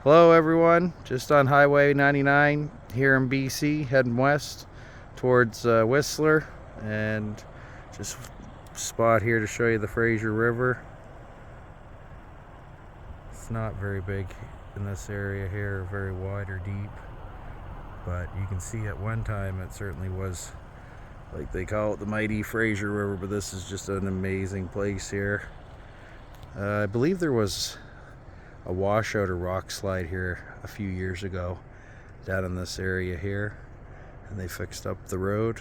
Hello everyone, just on Highway 99 here in BC, heading west towards Whistler, and just spot here to show you the Fraser River. It's not very big in this area here, very wide or deep, but you can see at one time it certainly was, like they call it, the mighty Fraser River, but this is just an amazing place here. I believe there was a washout or rock slide here a few years ago down in this area here, and they fixed up the road.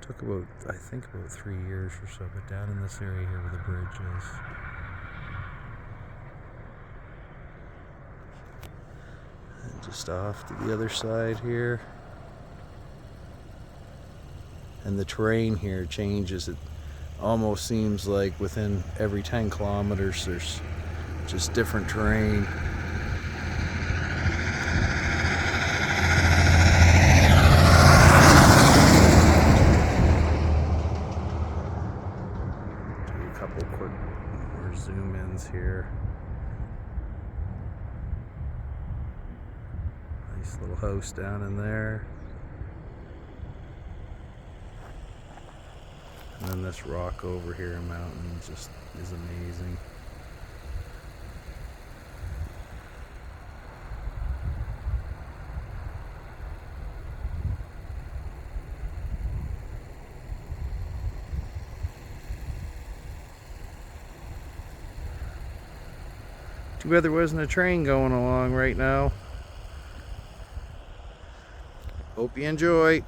Took about, I think, about 3 years or so, but down in this area here where the bridge is. And just off to the other side here. And the terrain here changes. It almost seems like within every 10 kilometers there's just different terrain. Do a couple quick more zoom ins here. Nice little house down in there. And then this rock over here, mountain, just is amazing. Too bad there wasn't a train going along right now. Hope you enjoy.